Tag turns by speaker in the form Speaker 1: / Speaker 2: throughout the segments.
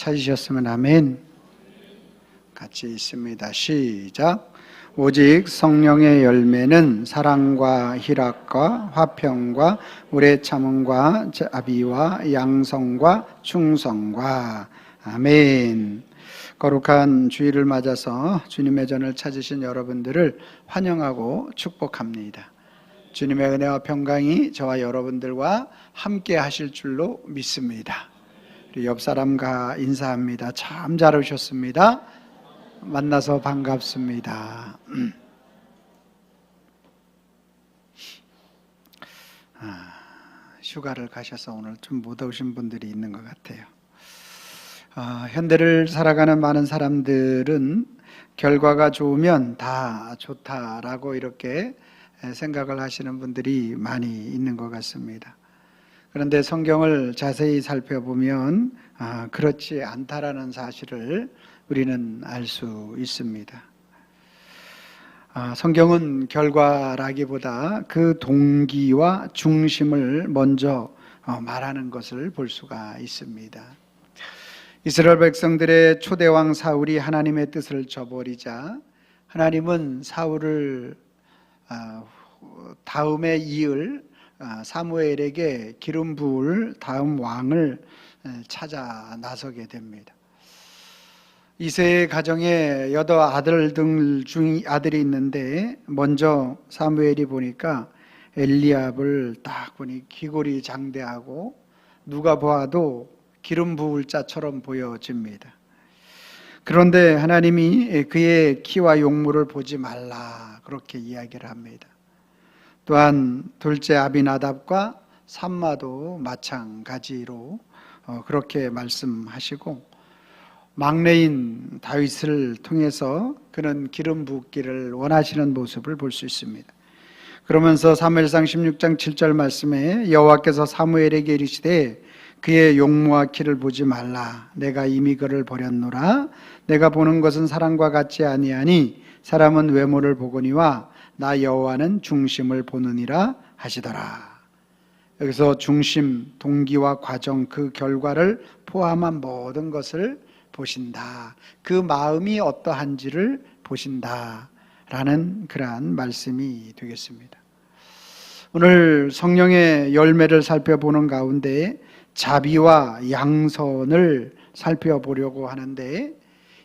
Speaker 1: 찾으셨으면 아멘. 같이 있습니다. 시작. 오직 성령의 열매는 사랑과 희락과 화평과 오래 참음과 자비와 양성과 충성과 아멘. 거룩한 주일을 맞아서 주님의 전을 찾으신 여러분들을 환영하고 축복합니다. 주님의 은혜와 평강이 저와 여러분들과 함께 하실 줄로 믿습니다. 우리 옆 사람과 인사합니다. 참 잘 오셨습니다. 만나서 반갑습니다. 휴가를 가셔서 오늘 좀 못 오신 분들이 있는 것 같아요. 현대를 살아가는 많은 사람들은 결과가 좋으면 다 좋다라고 이렇게 생각을 하시는 분들이 많이 있는 것 같습니다. 그런데 성경을 자세히 살펴보면 그렇지 않다라는 사실을 우리는 알 수 있습니다. 성경은 결과라기보다 그 동기와 중심을 먼저 말하는 것을 볼 수가 있습니다. 이스라엘 백성들의 초대왕 사울이 하나님의 뜻을 저버리자 하나님은 사울을 다음에 이을 사무엘에게 기름 부을 다음 왕을 찾아 나서게 됩니다. 이새의 가정에 8아들 중 아들이 있는데 먼저 사무엘이 보니까 엘리압을 딱 보니 귀골이 장대하고 누가 보아도 기름 부을 자처럼 보여집니다. 그런데 하나님이 그의 키와 용모를 보지 말라 그렇게 이야기를 합니다. 또한 둘째 아비나답과 삼마도 마찬가지로 그렇게 말씀하시고 막내인 다윗을 통해서 그는 기름 붓기를 원하시는 모습을 볼 수 있습니다. 그러면서 사무엘상 16장 7절 말씀에 여호와께서 사무엘에게 이르시되 그의 용모와 키를 보지 말라. 내가 이미 그를 버렸노라. 내가 보는 것은 사람과 같지 아니하니 사람은 외모를 보거니와 나 여호와는 중심을 보느니라 하시더라. 여기서 중심, 동기와 과정, 그 결과를 포함한 모든 것을 보신다. 그 마음이 어떠한지를 보신다라는 그러한 말씀이 되겠습니다. 오늘 성령의 열매를 살펴보는 가운데 자비와 양선을 살펴보려고 하는데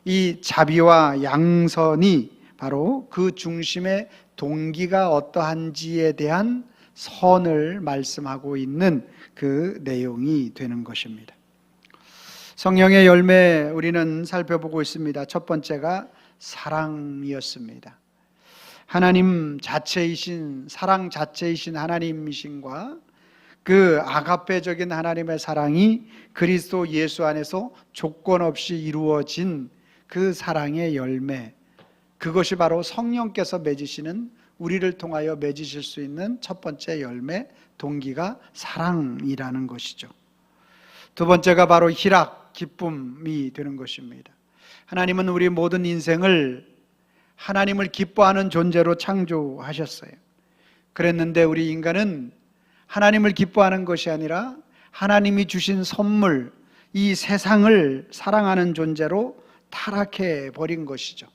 Speaker 1: 이 자비와 양선이 바로 그 중심의 동기가 어떠한지에 대한 선을 말씀하고 있는 그 내용이 되는 것입니다. 성령의 열매 우리는 살펴보고 있습니다. 첫 번째가 사랑이었습니다. 하나님 자체이신, 사랑 자체이신 하나님이신과 그 아가페적인 하나님의 사랑이 그리스도 예수 안에서 조건 없이 이루어진 그 사랑의 열매, 그것이 바로 성령께서 맺으시는, 우리를 통하여 맺으실 수 있는 첫 번째 열매, 동기가 사랑이라는 것이죠. 두 번째가 바로 희락, 기쁨이 되는 것입니다. 하나님은 우리 모든 인생을 하나님을 기뻐하는 존재로 창조하셨어요. 그랬는데 우리 인간은 하나님을 기뻐하는 것이 아니라 하나님이 주신 선물, 이 세상을 사랑하는 존재로 타락해 버린 것이죠.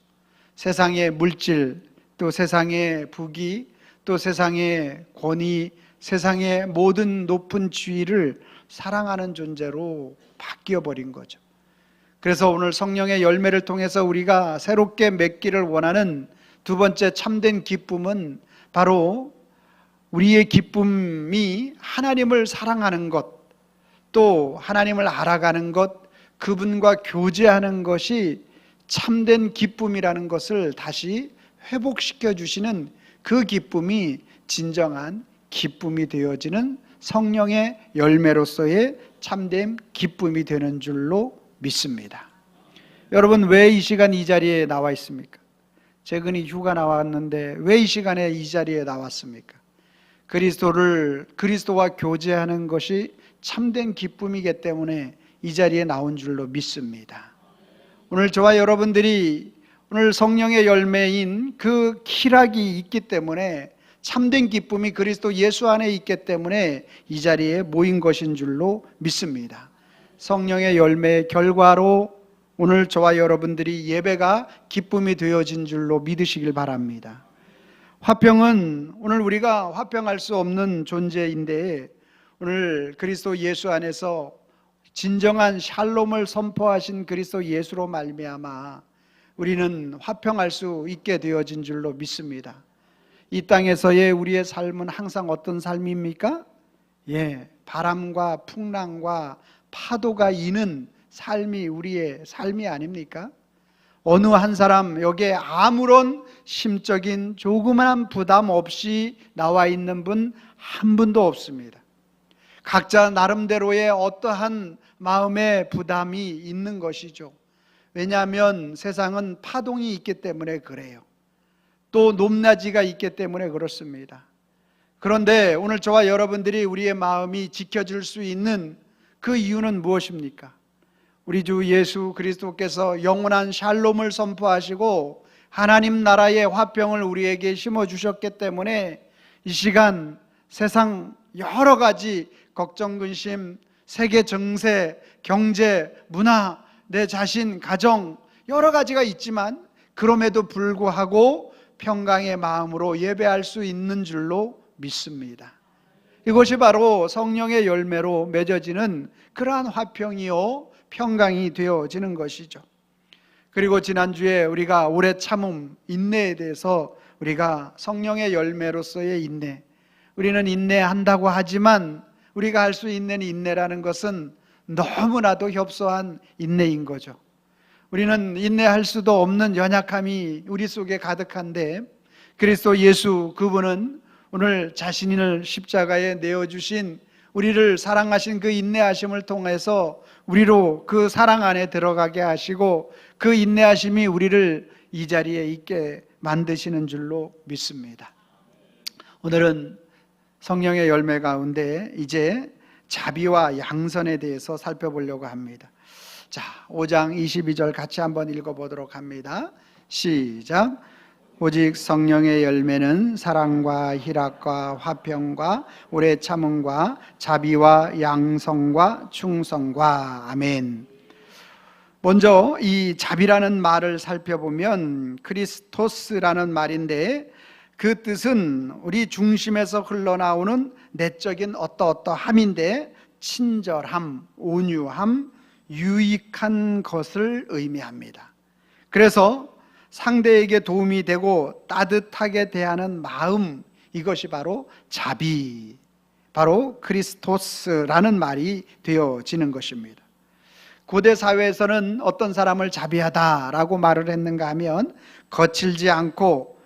Speaker 1: 세상의 물질, 또 세상의 부귀, 또 세상의 권위, 세상의 모든 높은 지위를 사랑하는 존재로 바뀌어 버린 거죠. 그래서 오늘 성령의 열매를 통해서 우리가 새롭게 맺기를 원하는 두 번째 참된 기쁨은 바로 우리의 기쁨이 하나님을 사랑하는 것, 또 하나님을 알아가는 것, 그분과 교제하는 것이 참된 기쁨이라는 것을 다시 회복시켜 주시는 그 기쁨이 진정한 기쁨이 되어지는 성령의 열매로서의 참된 기쁨이 되는 줄로 믿습니다. 여러분, 왜 이 시간 이 자리에 나와 있습니까? 최근에 휴가 나왔는데 왜 이 시간에 이 자리에 나왔습니까? 그리스도와 교제하는 것이 참된 기쁨이기 때문에 이 자리에 나온 줄로 믿습니다. 오늘 저와 여러분들이 오늘 성령의 열매인 그 희락이 있기 때문에, 참된 기쁨이 그리스도 예수 안에 있기 때문에 이 자리에 모인 것인 줄로 믿습니다. 성령의 열매의 결과로 오늘 저와 여러분들이 예배가 기쁨이 되어진 줄로 믿으시길 바랍니다. 화평은 오늘 우리가 화평할 수 없는 존재인데 오늘 그리스도 예수 안에서 진정한 샬롬을 선포하신 그리스도 예수로 말미암아 우리는 화평할 수 있게 되어진 줄로 믿습니다. 이 땅에서의 우리의 삶은 항상 어떤 삶입니까? 바람과 풍랑과 파도가 이는 삶이 우리의 삶이 아닙니까? 어느 한 사람 여기에 아무런 심적인 조그만 부담 없이 나와 있는 분 한 분도 없습니다. 각자 나름대로의 어떠한 마음의 부담이 있는 것이죠. 왜냐하면 세상은 파동이 있기 때문에 그래요. 또 높낮이가 있기 때문에 그렇습니다. 그런데 오늘 저와 여러분들이 우리의 마음이 지켜질 수 있는 그 이유는 무엇입니까? 우리 주 예수 그리스도께서 영원한 샬롬을 선포하시고 하나님 나라의 화평을 우리에게 심어주셨기 때문에 이 시간 세상 여러 가지 걱정, 근심, 세계 정세, 경제, 문화, 내 자신, 가정 여러 가지가 있지만 그럼에도 불구하고 평강의 마음으로 예배할 수 있는 줄로 믿습니다. 이것이 바로 성령의 열매로 맺어지는 그러한 화평이요 평강이 되어지는 것이죠. 그리고 지난주에 우리가 오래 참음, 인내에 대해서 우리가 성령의 열매로서의 인내, 우리는 인내한다고 하지만 우리가 할 수 있는 인내라는 것은 너무나도 협소한 인내인 거죠. 우리는 인내할 수도 없는 연약함이 우리 속에 가득한데 그리스도 예수 그분은 오늘 자신을 십자가에 내어주신 우리를 사랑하신 그 인내하심을 통해서 우리로 그 사랑 안에 들어가게 하시고 그 인내하심이 우리를 이 자리에 있게 만드시는 줄로 믿습니다. 오늘은 성령의 열매 가운데 이제 자비와 양선에 대해서 살펴보려고 합니다. 자, 5장 22절 같이 한번 읽어보도록 합니다. 시작. 오직 성령의 열매는 사랑과 희락과 화평과 오래 참음과 자비와 양성과 충성과 아멘. 먼저 이 자비라는 말을 살펴보면 크리스토스라는 말인데 그 뜻은 우리 중심에서 흘러나오는 내적인 어떠함인데 친절함, 온유함, 유익한 것을 의미합니다. 그래서 상대에게 도움이 되고 따뜻하게 대하는 마음, 이것이 바로 자비, 바로 크리스토스라는 말이 되어지는 것입니다. 고대 사회에서는 어떤 사람을 자비하다라고 말을 했는가 하면 거칠지 않고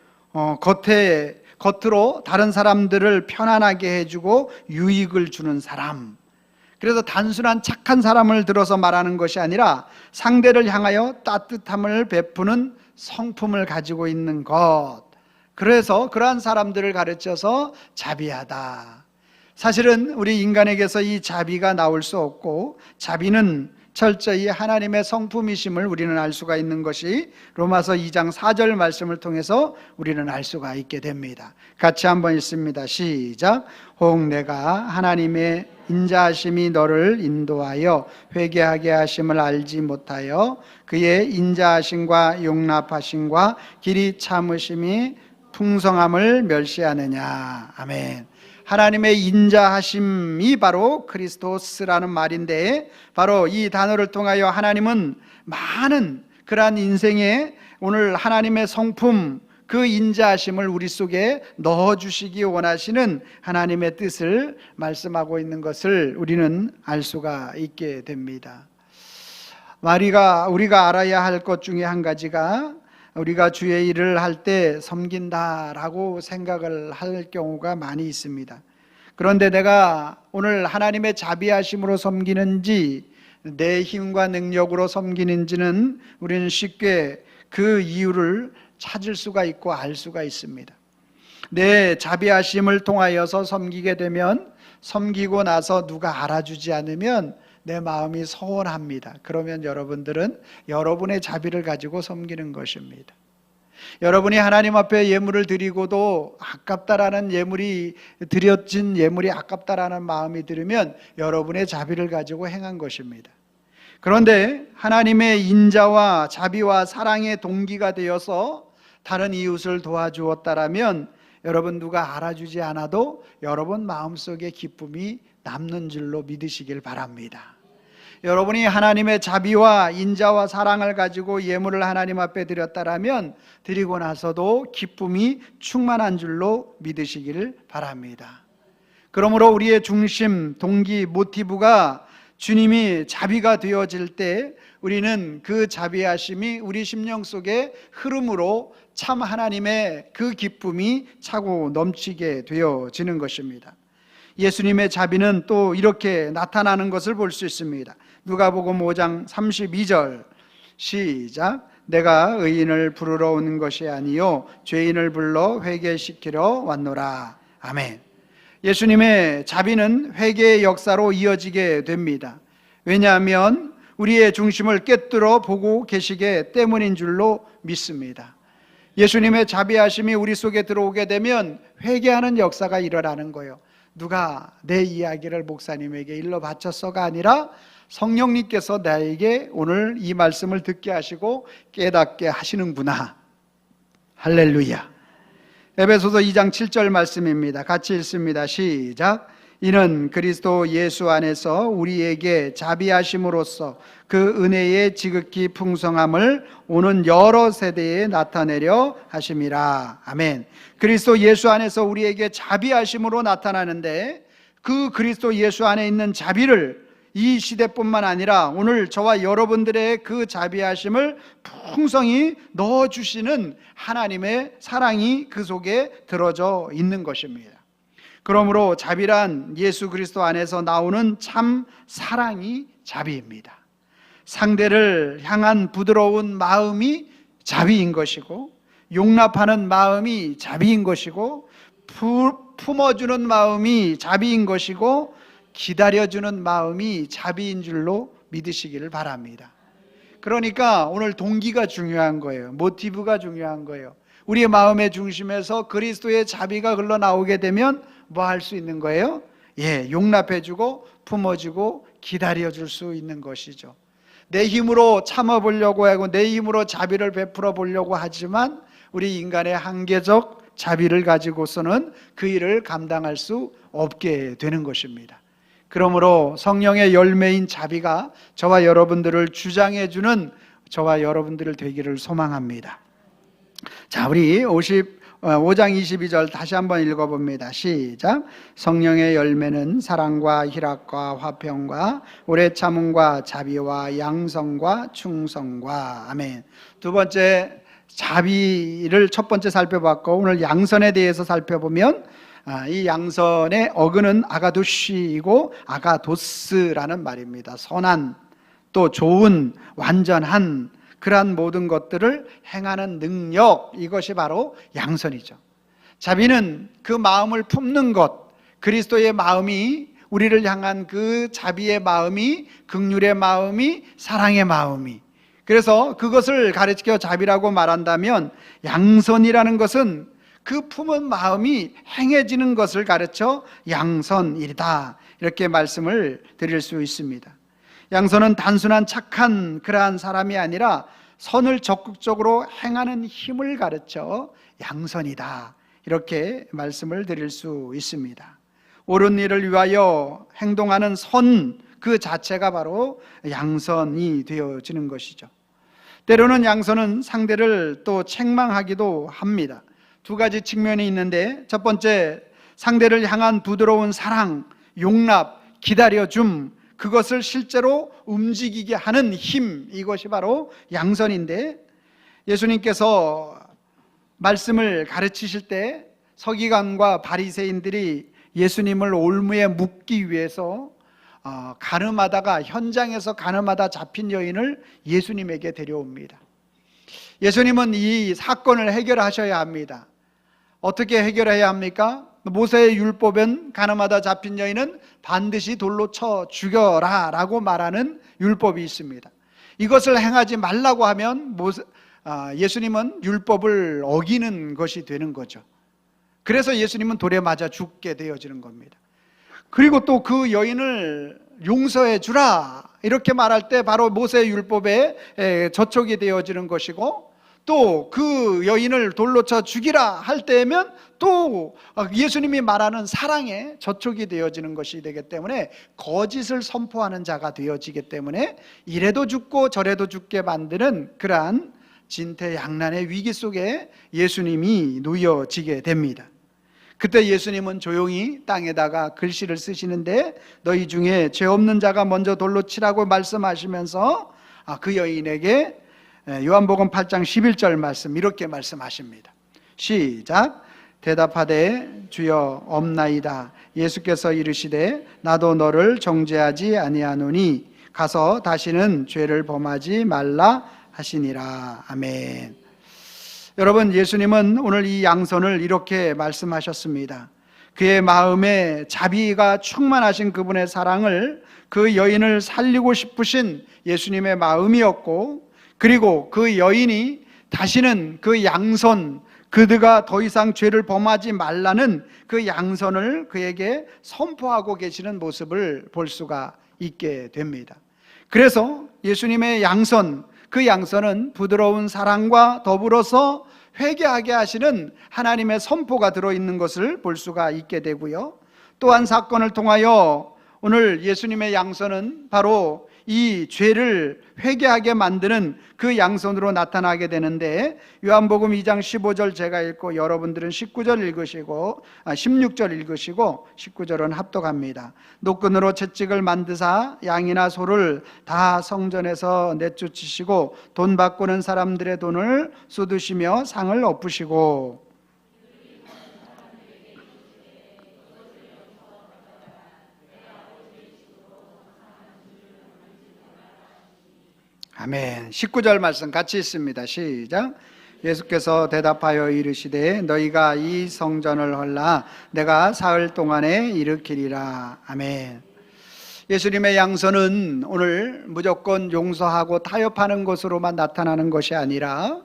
Speaker 1: 겉으로 다른 사람들을 편안하게 해주고 유익을 주는 사람, 그래서 단순한 착한 사람을 들어서 말하는 것이 아니라 상대를 향하여 따뜻함을 베푸는 성품을 가지고 있는 것, 그래서 그러한 사람들을 가르쳐서 자비하다. 사실은 우리 인간에게서 이 자비가 나올 수 없고 자비는 철저히 하나님의 성품이심을 우리는 알 수가 있는 것이 로마서 2장 4절 말씀을 통해서 우리는 알 수가 있게 됩니다. 같이 한번 읽습니다. 시작. 혹 내가 하나님의 인자하심이 너를 인도하여 회개하게 하심을 알지 못하여 그의 인자하심과 용납하심과 길이 참으심이 풍성함을 멸시하느냐. 아멘. 하나님의 인자하심이 바로 크리스토스라는 말인데 바로 이 단어를 통하여 하나님은 많은 그러한 인생에 오늘 하나님의 성품, 그 인자하심을 우리 속에 넣어주시기 원하시는 하나님의 뜻을 말씀하고 있는 것을 우리는 알 수가 있게 됩니다. 우리가 알아야 할 것 중에 한 가지가 우리가 주의 일을 할 때 섬긴다라고 생각을 할 경우가 많이 있습니다. 그런데 내가 오늘 하나님의 자비하심으로 섬기는지 내 힘과 능력으로 섬기는지는 우리는 쉽게 그 이유를 찾을 수가 있고 알 수가 있습니다. 내 자비하심을 통하여서 섬기게 되면 섬기고 나서 누가 알아주지 않으면 내 마음이 서운합니다. 그러면 여러분들은 여러분의 자비를 가지고 섬기는 것입니다. 여러분이 하나님 앞에 예물을 드리고도 아깝다라는 드려진 예물이 아깝다라는 마음이 들으면 여러분의 자비를 가지고 행한 것입니다. 그런데 하나님의 인자와 자비와 사랑의 동기가 되어서 다른 이웃을 도와주었다라면 여러분 누가 알아주지 않아도 여러분 마음속에 기쁨이 남는 줄로 믿으시길 바랍니다. 여러분이 하나님의 자비와 인자와 사랑을 가지고 예물을 하나님 앞에 드렸다라면 드리고 나서도 기쁨이 충만한 줄로 믿으시기를 바랍니다. 그러므로 우리의 중심, 동기, 모티브가 주님이 자비가 되어질 때 우리는 그 자비하심이 우리 심령 속에 흐름으로 참 하나님의 그 기쁨이 차고 넘치게 되어지는 것입니다. 예수님의 자비는 또 이렇게 나타나는 것을 볼 수 있습니다. 누가복음 5장 32절 시작. 내가 의인을 부르러 온 것이 아니요 죄인을 불러 회개시키러 왔노라. 아멘. 예수님의 자비는 회개의 역사로 이어지게 됩니다. 왜냐하면 우리의 중심을 꿰뚫어 보고 계시기 때문인 줄로 믿습니다. 예수님의 자비하심이 우리 속에 들어오게 되면 회개하는 역사가 일어나는 거예요. 누가 내 이야기를 목사님에게 일러 바쳤어가 아니라 성령님께서 나에게 오늘 이 말씀을 듣게 하시고 깨닫게 하시는구나. 할렐루야. 에베소서 2장 7절 말씀입니다. 같이 읽습니다. 시작. 이는 그리스도 예수 안에서 우리에게 자비하심으로써 그 은혜의 지극히 풍성함을 오는 여러 세대에 나타내려 하심이라. 아멘. 그리스도 예수 안에서 우리에게 자비하심으로 나타나는데 그 그리스도 예수 안에 있는 자비를 이 시대뿐만 아니라 오늘 저와 여러분들의 그 자비하심을 풍성히 넣어주시는 하나님의 사랑이 그 속에 들어져 있는 것입니다. 그러므로 자비란 예수 그리스도 안에서 나오는 참 사랑이 자비입니다. 상대를 향한 부드러운 마음이 자비인 것이고 용납하는 마음이 자비인 것이고 품어주는 마음이 자비인 것이고 기다려주는 마음이 자비인 줄로 믿으시기를 바랍니다. 그러니까 오늘 동기가 중요한 거예요. 모티브가 중요한 거예요. 우리의 마음의 중심에서 그리스도의 자비가 흘러나오게 되면 뭐 할 수 있는 거예요? 용납해주고 품어주고 기다려줄 수 있는 것이죠. 내 힘으로 참아보려고 하고 내 힘으로 자비를 베풀어 보려고 하지만 우리 인간의 한계적 자비를 가지고서는 그 일을 감당할 수 없게 되는 것입니다. 그러므로 성령의 열매인 자비가 저와 여러분들을 주장해주는 저와 여러분들을 되기를 소망합니다. 자, 우리 5장 22절 다시 한번 읽어봅니다. 시작. 성령의 열매는 사랑과 희락과 화평과 오래 참음과 자비와 양성과 충성과. 아멘. 두 번째 자비를 첫 번째 살펴봤고 오늘 양선에 대해서 살펴보면 이 양선의 어근은 아가두시이고 아가도스라는 말입니다. 선한, 또 좋은, 완전한 그러한 모든 것들을 행하는 능력, 이것이 바로 양선이죠. 자비는 그 마음을 품는 것, 그리스도의 마음이 우리를 향한 그 자비의 마음이, 긍휼의 마음이, 사랑의 마음이, 그래서 그것을 가르쳐 자비라고 말한다면 양선이라는 것은 그 품은 마음이 행해지는 것을 가르쳐 양선이다, 이렇게 말씀을 드릴 수 있습니다. 양선은 단순한 착한 그러한 사람이 아니라 선을 적극적으로 행하는 힘을 가르쳐 양선이다, 이렇게 말씀을 드릴 수 있습니다. 옳은 일을 위하여 행동하는 선 그 자체가 바로 양선이 되어지는 것이죠. 때로는 양선은 상대를 또 책망하기도 합니다. 두 가지 측면이 있는데 첫 번째, 상대를 향한 부드러운 사랑, 용납, 기다려줌, 그것을 실제로 움직이게 하는 힘, 이것이 바로 양선인데 예수님께서 말씀을 가르치실 때 서기관과 바리새인들이 예수님을 올무에 묻기 위해서 가늠하다가 현장에서 가늠하다 잡힌 여인을 예수님에게 데려옵니다. 예수님은 이 사건을 해결하셔야 합니다. 어떻게 해결해야 합니까? 모세의 율법은 가늠하다 잡힌 여인은 반드시 돌로 쳐 죽여라 라고 말하는 율법이 있습니다. 이것을 행하지 말라고 하면 예수님은 율법을 어기는 것이 되는 거죠. 그래서 예수님은 돌에 맞아 죽게 되어지는 겁니다. 그리고 또 그 여인을 용서해 주라, 이렇게 말할 때 바로 모세 율법에 저촉이 되어지는 것이고, 또 그 여인을 돌로 쳐 죽이라 할 때면 또 예수님이 말하는 사랑에 저촉이 되어지는 것이 되기 때문에 거짓을 선포하는 자가 되어지기 때문에 이래도 죽고 저래도 죽게 만드는 그러한 진퇴양난의 위기 속에 예수님이 놓여지게 됩니다. 그때 예수님은 조용히 땅에다가 글씨를 쓰시는데, 너희 중에 죄 없는 자가 먼저 돌로 치라고 말씀하시면서 그 여인에게 요한복음 8장 11절 말씀 이렇게 말씀하십니다. 시작. 대답하되 주여 없나이다. 예수께서 이르시되 나도 너를 정죄하지 아니하노니 가서 다시는 죄를 범하지 말라 하시니라. 아멘. 여러분, 예수님은 오늘 이 양선을 이렇게 말씀하셨습니다. 그의 마음에 자비가 충만하신 그분의 사랑을, 그 여인을 살리고 싶으신 예수님의 마음이었고, 그리고 그 여인이 다시는 그 양선, 그가 더 이상 죄를 범하지 말라는 그 양선을 그에게 선포하고 계시는 모습을 볼 수가 있게 됩니다. 그래서 예수님의 양선, 그 양선은 부드러운 사랑과 더불어서 회개하게 하시는 하나님의 선포가 들어있는 것을 볼 수가 있게 되고요. 또한 사건을 통하여 오늘 예수님의 양선은 바로 이 죄를 회개하게 만드는 그 양선으로 나타나게 되는데, 요한복음 2장 15절 제가 읽고 여러분들은 19절 읽으시고 16절 읽으시고 19절은 합독합니다. 노끈으로 채찍을 만드사 양이나 소를 다 성전에서 내쫓으시고 돈 바꾸는 사람들의 돈을 쏟으시며 상을 엎으시고, 아멘. 19절 말씀 같이 있습니다. 시작. 예수께서 대답하여 이르시되 너희가 이 성전을 헐라 내가 사흘 동안에 일으키리라. 아멘. 예수님의 양선은 오늘 무조건 용서하고 타협하는 것으로만 나타나는 것이 아니라,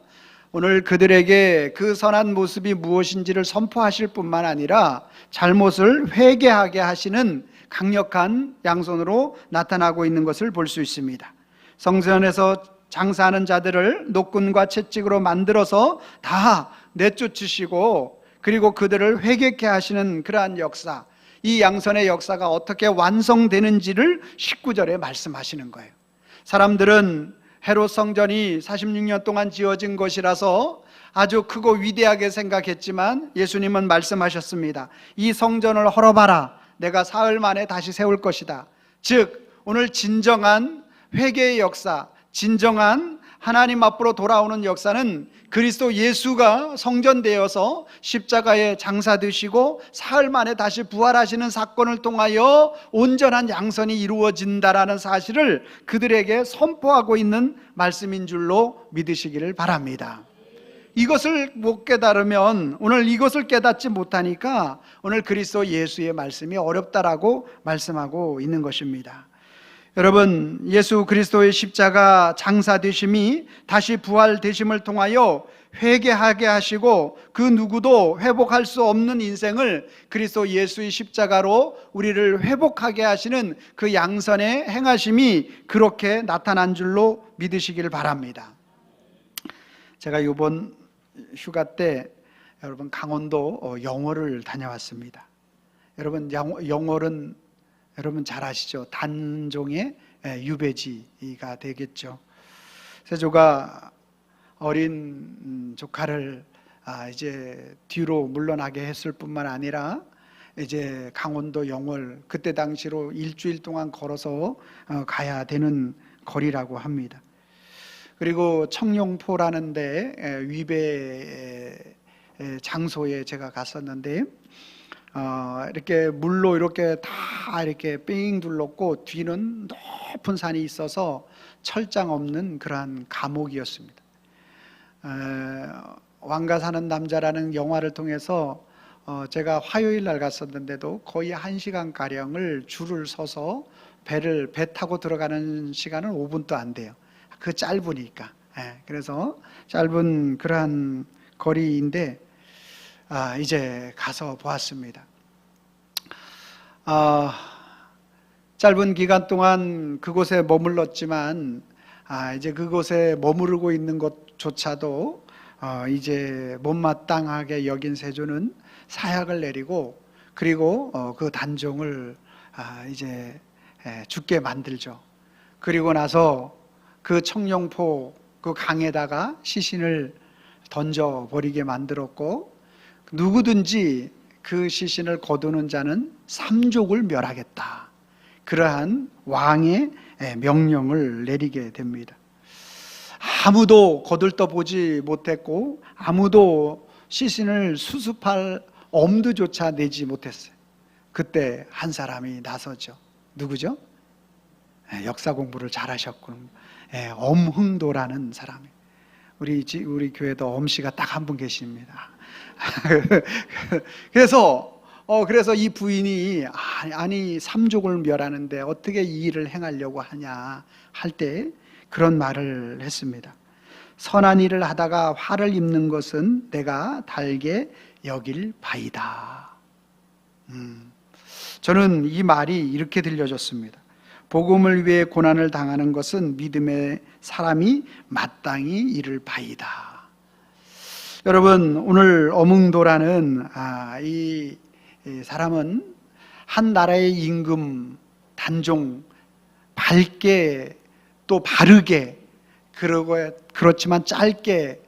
Speaker 1: 오늘 그들에게 그 선한 모습이 무엇인지를 선포하실 뿐만 아니라 잘못을 회개하게 하시는 강력한 양선으로 나타나고 있는 것을 볼 수 있습니다. 성전에서 장사하는 자들을 노끈과 채찍으로 만들어서 다 내쫓으시고, 그리고 그들을 회개케 하시는 그러한 역사, 이 양선의 역사가 어떻게 완성되는지를 19절에 말씀하시는 거예요. 사람들은 헤롯 성전이 46년 동안 지어진 것이라서 아주 크고 위대하게 생각했지만, 예수님은 말씀하셨습니다. 이 성전을 헐어봐라. 내가 사흘 만에 다시 세울 것이다. 즉 오늘 진정한 회개의 역사, 진정한 하나님 앞으로 돌아오는 역사는 그리스도 예수가 성전되어서 십자가에 장사되시고 사흘 만에 다시 부활하시는 사건을 통하여 온전한 양선이 이루어진다라는 사실을 그들에게 선포하고 있는 말씀인 줄로 믿으시기를 바랍니다. 이것을 못 깨달으면, 오늘 이것을 깨닫지 못하니까 오늘 그리스도 예수의 말씀이 어렵다라고 말씀하고 있는 것입니다. 여러분, 예수 그리스도의 십자가 장사되심이 다시 부활되심을 통하여 회개하게 하시고 그 누구도 회복할 수 없는 인생을 그리스도 예수의 십자가로 우리를 회복하게 하시는 그 양선의 행하심이 그렇게 나타난 줄로 믿으시길 바랍니다. 제가 이번 휴가 때 여러분 강원도 영월을 다녀왔습니다. 여러분, 영월은 여러분 잘 아시죠? 단종의 유배지가 되겠죠. 세조가 어린 조카를 이제 뒤로 물러나게 했을 뿐만 아니라 이제 강원도 영월, 그때 당시로 일주일 동안 걸어서 가야 되는 거리라고 합니다. 그리고 청룡포라는 데 위배 장소에 제가 갔었는데, 이렇게 물로 이렇게 다 이렇게 삥 둘렀고 뒤는 높은 산이 있어서 철장 없는 그러한 감옥이었습니다. 왕가 사는 남자라는 영화를 통해서 제가 화요일 날 갔었는데도 거의 1시간가량을 줄을 서서 배 타고 들어가는 시간은 5분도 안 돼요. 그 짧으니까. 그래서 짧은 그러한 거리인데 이제 가서 보았습니다. 짧은 기간 동안 그곳에 머물렀지만 이제 그곳에 머무르고 있는 것조차도 이제 못마땅하게 여긴 세조는 사약을 내리고 그리고 그 단종을 이제 죽게 만들죠. 그리고 나서 그 청룡포 그 강에다가 시신을 던져버리게 만들었고, 누구든지 그 시신을 거두는 자는 삼족을 멸하겠다, 그러한 왕의 명령을 내리게 됩니다. 아무도 거들떠보지 못했고 아무도 시신을 수습할 엄두조차 내지 못했어요. 그때 한 사람이 나서죠. 누구죠? 역사 공부를 잘하셨군. 엄흥도라는 사람이. 우리 교회도 엄씨가 딱 한 분 계십니다. 그래서 이 부인이 아니 삼족을 멸하는데 어떻게 이 일을 행하려고 하냐 할 때 그런 말을 했습니다. 선한 일을 하다가 화를 입는 것은 내가 달게 여길 바이다. 저는 이 말이 이렇게 들려졌습니다. 복음을 위해 고난을 당하는 것은 믿음의 사람이 마땅히 이를 바이다. 여러분, 오늘 엄흥도라는 이 사람은 한 나라의 임금, 단종, 밝게 또 바르게, 그렇지만 짧게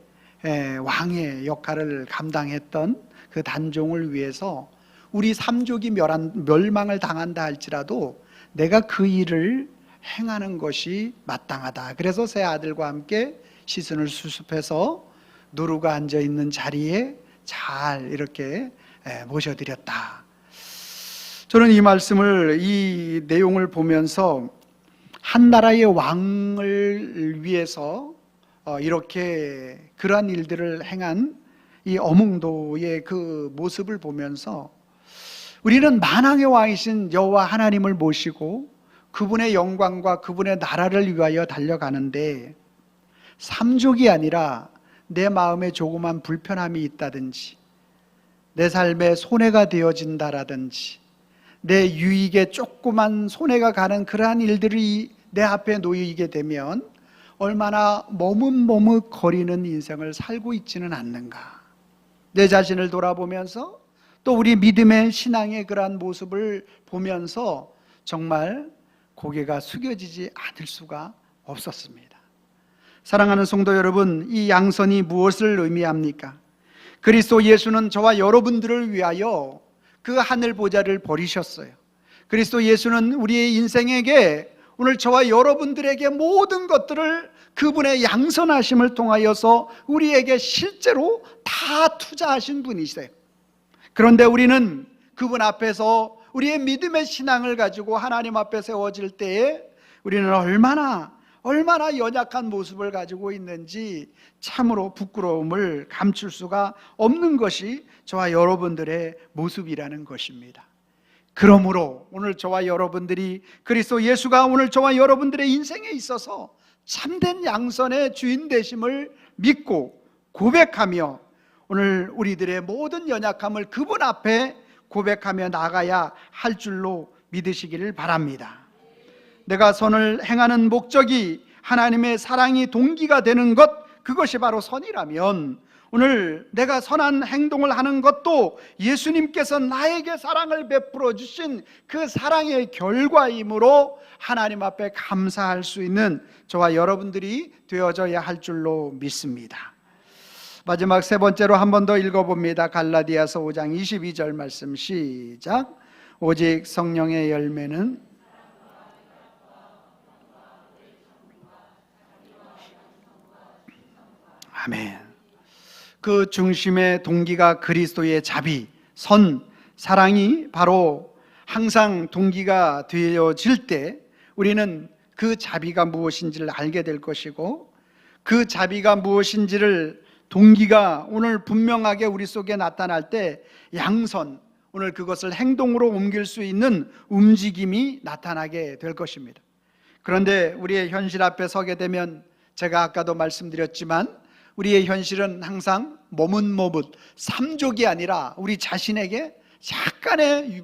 Speaker 1: 왕의 역할을 감당했던 그 단종을 위해서 우리 삼족이 멸망을 당한다 할지라도 내가 그 일을 행하는 것이 마땅하다. 그래서 세 아들과 함께 시신을 수습해서 누루가 앉아있는 자리에 잘 이렇게 모셔드렸다. 저는 이 말씀을, 이 내용을 보면서 한 나라의 왕을 위해서 이렇게 그러한 일들을 행한 이 엄흥도의 그 모습을 보면서 우리는 만왕의 왕이신 여호와 하나님을 모시고 그분의 영광과 그분의 나라를 위하여 달려가는데 삼족이 아니라 내 마음에 조그만 불편함이 있다든지 내 삶에 손해가 되어진다라든지 내 유익에 조그만 손해가 가는 그러한 일들이 내 앞에 놓이게 되면 얼마나 머뭇머뭇거리는 인생을 살고 있지는 않는가. 내 자신을 돌아보면서 또 우리 믿음의 신앙의 그러한 모습을 보면서 정말 고개가 숙여지지 않을 수가 없었습니다. 사랑하는 성도 여러분, 이 양선이 무엇을 의미합니까? 그리스도 예수는 저와 여러분들을 위하여 그 하늘 보좌를 버리셨어요. 그리스도 예수는 우리의 인생에게, 오늘 저와 여러분들에게 모든 것들을 그분의 양선하심을 통하여서 우리에게 실제로 다 투자하신 분이세요. 그런데 우리는 그분 앞에서 우리의 믿음의 신앙을 가지고 하나님 앞에 세워질 때에 우리는 얼마나 연약한 모습을 가지고 있는지 참으로 부끄러움을 감출 수가 없는 것이 저와 여러분들의 모습이라는 것입니다. 그러므로 오늘 저와 여러분들이 그리스도 예수가 오늘 저와 여러분들의 인생에 있어서 참된 양선의 주인 되심을 믿고 고백하며 오늘 우리들의 모든 연약함을 그분 앞에 고백하며 나가야 할 줄로 믿으시기를 바랍니다. 내가 선을 행하는 목적이 하나님의 사랑이 동기가 되는 것, 그것이 바로 선이라면 오늘 내가 선한 행동을 하는 것도 예수님께서 나에게 사랑을 베풀어 주신 그 사랑의 결과이므로 하나님 앞에 감사할 수 있는 저와 여러분들이 되어져야 할 줄로 믿습니다. 마지막 세 번째로 한 번 더 읽어봅니다. 갈라디아서 5장 22절 말씀 시작. 오직 성령의 열매는 아멘. 그 중심의 동기가 그리스도의 자비, 선, 사랑이 바로 항상 동기가 되어질 때 우리는 그 자비가 무엇인지를 알게 될 것이고, 그 자비가 무엇인지를 동기가 오늘 분명하게 우리 속에 나타날 때 양선, 오늘 그것을 행동으로 옮길 수 있는 움직임이 나타나게 될 것입니다. 그런데 우리의 현실 앞에 서게 되면 제가 아까도 말씀드렸지만 우리의 현실은 항상 머뭇머뭇, 삼족이 아니라 우리 자신에게 약간의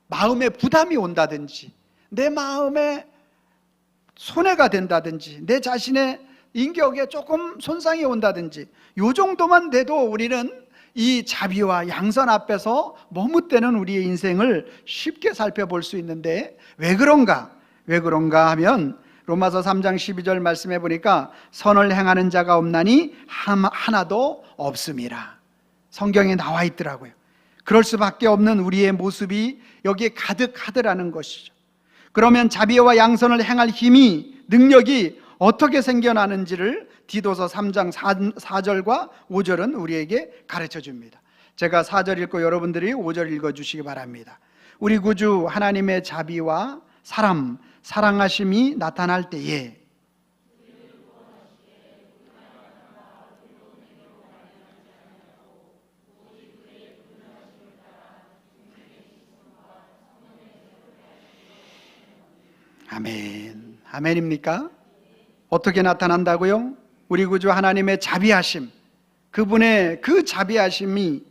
Speaker 1: 마음의 부담이 온다든지 내 마음에 손해가 된다든지 내 자신의 인격에 조금 손상이 온다든지 요 정도만 돼도 우리는 이 자비와 양선 앞에서 머뭇대는 우리의 인생을 쉽게 살펴볼 수 있는데 왜 그런가 하면 로마서 3장 12절 말씀해 보니까 선을 행하는 자가 없나니 하나도 없음이라. 성경에 나와 있더라고요. 그럴 수밖에 없는 우리의 모습이 여기에 가득하더라는 것이죠. 그러면 자비와 양선을 행할 힘이, 능력이 어떻게 생겨나는지를 디도서 3장 4절과 5절은 우리에게 가르쳐 줍니다. 제가 4절 읽고 여러분들이 5절 읽어주시기 바랍니다. 우리 구주 하나님의 자비와 사랑하심이 나타날 때에 아멘. 아멘입니까? 어떻게 나타난다고요? 우리 구주 하나님의 자비하심, 그분의 그 자비하심이,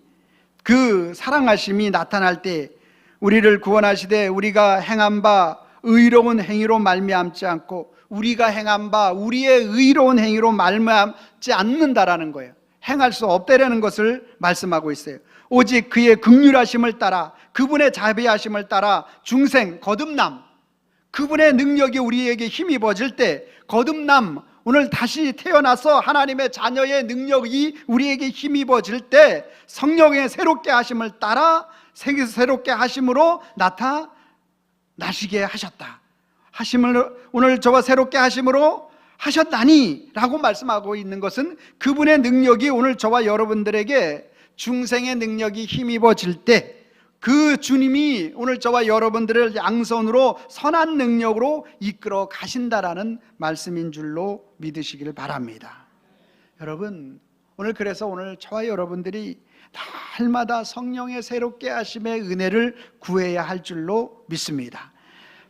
Speaker 1: 그 사랑하심이 나타날 때 우리를 구원하시되 우리가 행한 바 의로운 행위로 말미암지 않고 우리가 행한 바 우리의 의로운 행위로 말미암지 않는다라는 거예요. 행할 수 없다라는 것을 말씀하고 있어요. 오직 그의 긍휼하심을 따라, 그분의 자비하심을 따라 중생, 거듭남, 그분의 능력이 우리에게 힘입어질 때, 거듭남, 오늘 다시 태어나서 하나님의 자녀의 능력이 우리에게 힘입어질 때 성령의 새롭게 하심을 따라 새롭게 하심으로 나타나시게 하셨다. 오늘 저와 새롭게 하심으로 하셨다니 라고 말씀하고 있는 것은 그분의 능력이 오늘 저와 여러분들에게 중생의 능력이 힘입어질 때 그 주님이 오늘 저와 여러분들을 양선으로 선한 능력으로 이끌어 가신다라는 말씀인 줄로 믿으시기를 바랍니다. 여러분, 그래서 오늘 저와 여러분들이 날마다 성령의 새롭게 하심의 은혜를 구해야 할 줄로 믿습니다.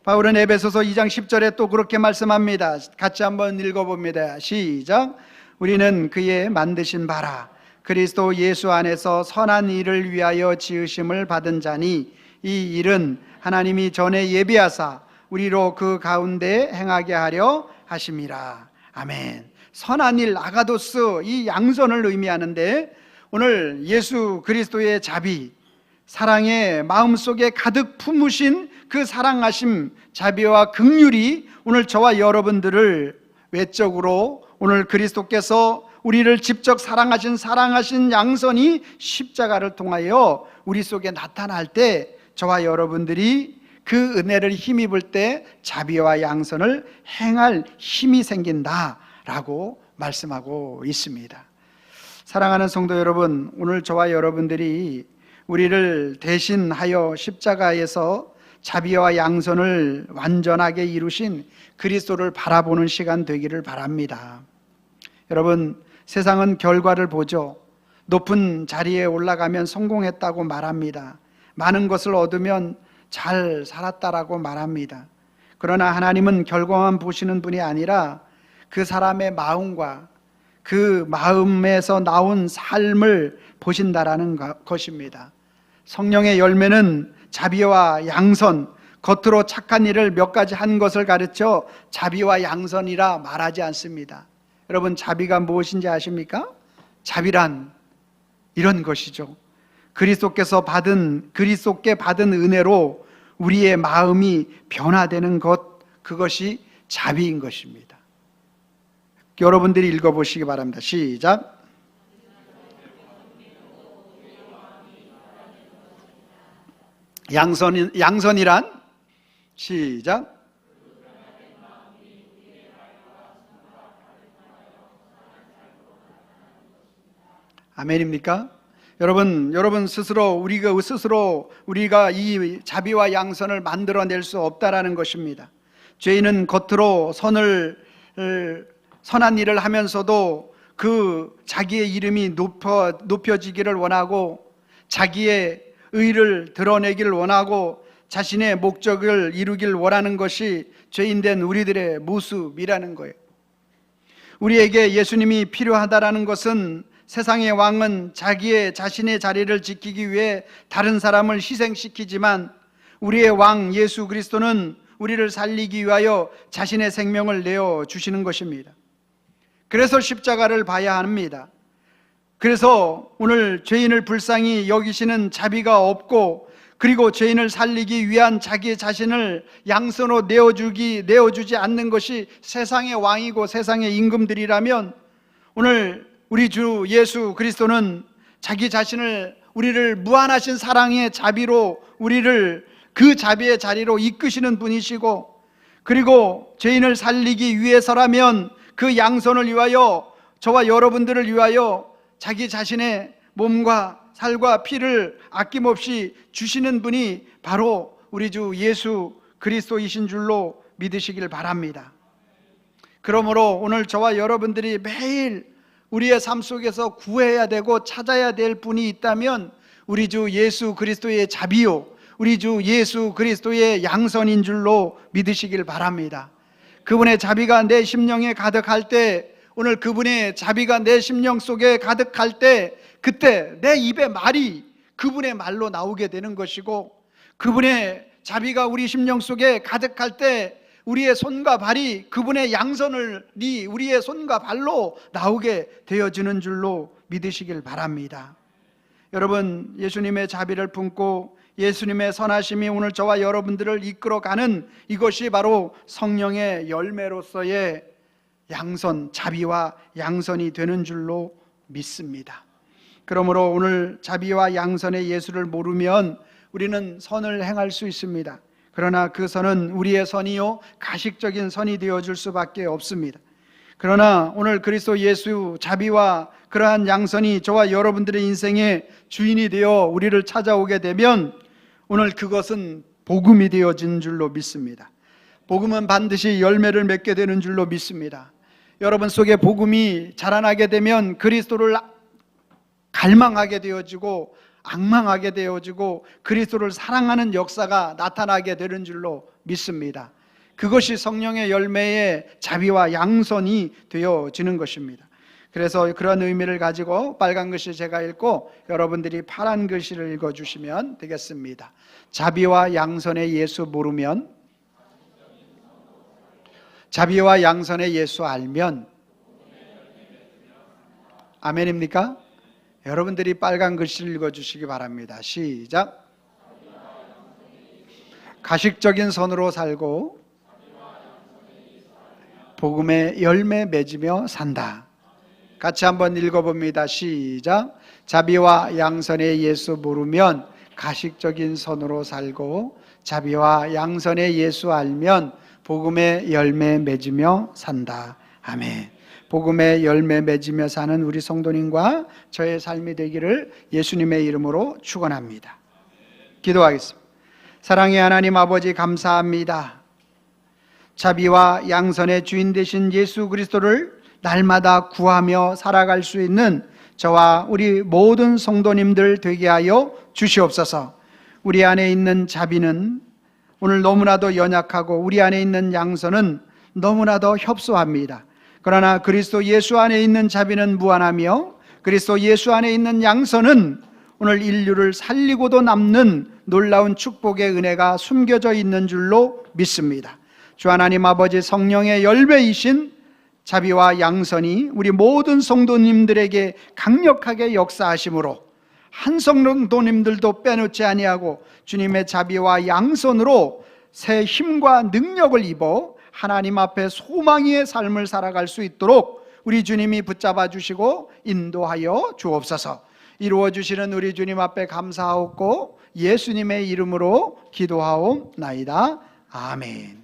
Speaker 1: 바울은 에베소서 2장 10절에 또 그렇게 말씀합니다. 같이 한번 읽어봅니다. 시작. 우리는 그의 만드신 바라 그리스도 예수 안에서 선한 일을 위하여 지으심을 받은 자니 이 일은 하나님이 전에 예비하사 우리로 그 가운데 행하게 하려 하심이라. 아멘. 선한 일, 아가도스, 이 양선을 의미하는데 오늘 예수 그리스도의 자비, 사랑의 마음속에 가득 품으신 그 사랑하심, 자비와 긍휼이 오늘 저와 여러분들을 외적으로 오늘 그리스도께서 우리를 직접 사랑하신 양선이 십자가를 통하여 우리 속에 나타날 때 저와 여러분들이 그 은혜를 힘입을 때 자비와 양선을 행할 힘이 생긴다라고 말씀하고 있습니다. 사랑하는 성도 여러분, 오늘 저와 여러분들이 우리를 대신하여 십자가에서 자비와 양선을 완전하게 이루신 그리스도를 바라보는 시간 되기를 바랍니다. 여러분, 세상은 결과를 보죠. 높은 자리에 올라가면 성공했다고 말합니다. 많은 것을 얻으면 잘 살았다라고 말합니다. 그러나 하나님은 결과만 보시는 분이 아니라 그 사람의 마음과 그 마음에서 나온 삶을 보신다라는 것입니다. 성령의 열매는 자비와 양선, 겉으로 착한 일을 몇 가지 한 것을 가르쳐 자비와 양선이라 말하지 않습니다. 여러분, 자비가 무엇인지 아십니까? 자비란 이런 것이죠. 그리스도께 받은 은혜로 우리의 마음이 변화되는 것, 그것이 자비인 것입니다. 여러분들이 읽어보시기 바랍니다. 시작. 양선이란 시작. 아멘입니까? 여러분 스스로 우리가 이 자비와 양선을 만들어낼 수 없다라는 것입니다. 죄인은 겉으로 선한 일을 하면서도 그 자기의 이름이 높여지기를 원하고 자기의 의를 드러내기를 원하고 자신의 목적을 이루길 원하는 것이 죄인된 우리들의 모습이라는 거예요. 우리에게 예수님이 필요하다라는 것은 세상의 왕은 자신의 자리를 지키기 위해 다른 사람을 희생시키지만 우리의 왕 예수 그리스도는 우리를 살리기 위하여 자신의 생명을 내어 주시는 것입니다. 그래서 십자가를 봐야 합니다. 그래서 오늘 죄인을 불쌍히 여기시는 자비가 없고, 그리고 죄인을 살리기 위한 자기 자신을 양선으로 내어주지 않는 것이 세상의 왕이고 세상의 임금들이라면, 오늘 우리 주 예수 그리스도는 자기 자신을, 우리를 무한하신 사랑의 자비로 우리를 그 자비의 자리로 이끄시는 분이시고, 그리고 죄인을 살리기 위해서라면 그 양선을 위하여, 저와 여러분들을 위하여 자기 자신의 몸과 살과 피를 아낌없이 주시는 분이 바로 우리 주 예수 그리스도이신 줄로 믿으시길 바랍니다. 그러므로 오늘 저와 여러분들이 매일 우리의 삶 속에서 구해야 되고 찾아야 될 분이 있다면 우리 주 예수 그리스도의 자비요, 우리 주 예수 그리스도의 양선인 줄로 믿으시길 바랍니다. 그분의 자비가 내 심령에 가득할 때, 오늘 그분의 자비가 내 심령 속에 가득할 때, 그때 내 입의 말이 그분의 말로 나오게 되는 것이고, 그분의 자비가 우리 심령 속에 가득할 때 우리의 손과 발이 그분의 양선이 우리의 손과 발로 나오게 되어지는 줄로 믿으시길 바랍니다. 여러분, 예수님의 자비를 품고 예수님의 선하심이 오늘 저와 여러분들을 이끌어가는 이것이 바로 성령의 열매로서의 양선, 자비와 양선이 되는 줄로 믿습니다. 그러므로 오늘 자비와 양선의 예수를 모르면 우리는 선을 행할 수 있습니다. 그러나 그 선은 우리의 선이요 가식적인 선이 되어줄 수밖에 없습니다. 그러나 오늘 그리스도 예수 자비와 그러한 양선이 저와 여러분들의 인생의 주인이 되어 우리를 찾아오게 되면 오늘 그것은 복음이 되어진 줄로 믿습니다. 복음은 반드시 열매를 맺게 되는 줄로 믿습니다. 여러분 속에 복음이 자라나게 되면 그리스도를 갈망하게 되어지고 앙망하게 되어지고 그리스도를 사랑하는 역사가 나타나게 되는 줄로 믿습니다. 그것이 성령의 열매의 자비와 양선이 되어지는 것입니다. 그래서 그런 의미를 가지고 빨간 글씨 제가 읽고 여러분들이 파란 글씨를 읽어주시면 되겠습니다. 자비와 양선의 예수 모르면, 자비와 양선의 예수 알면, 아멘입니까? 여러분들이 빨간 글씨를 읽어주시기 바랍니다. 시작. 가식적인 선으로 살고 복음의 열매 맺으며 산다. 같이 한번 읽어봅니다. 시작. 자비와 양선의 예수 모르면 가식적인 선으로 살고 자비와 양선의 예수 알면 복음의 열매 맺으며 산다. 아멘. 복음의 열매 맺으며 사는 우리 성도님과 저의 삶이 되기를 예수님의 이름으로 축원합니다. 기도하겠습니다. 사랑의 하나님 아버지, 감사합니다. 자비와 양선의 주인 되신 예수 그리스도를 날마다 구하며 살아갈 수 있는 저와 우리 모든 성도님들 되게 하여 주시옵소서. 우리 안에 있는 자비는 오늘 너무나도 연약하고 우리 안에 있는 양선은 너무나도 협소합니다. 그러나 그리스도 예수 안에 있는 자비는 무한하며 그리스도 예수 안에 있는 양선은 오늘 인류를 살리고도 남는 놀라운 축복의 은혜가 숨겨져 있는 줄로 믿습니다. 주 하나님 아버지, 성령의 열매이신 자비와 양선이 우리 모든 성도님들에게 강력하게 역사하심으로 한 성도님들도 빼놓지 아니하고 주님의 자비와 양선으로 새 힘과 능력을 입어 하나님 앞에 소망의 삶을 살아갈 수 있도록 우리 주님이 붙잡아 주시고 인도하여 주옵소서. 이루어 주시는 우리 주님 앞에 감사하옵고 예수님의 이름으로 기도하옵나이다. 아멘.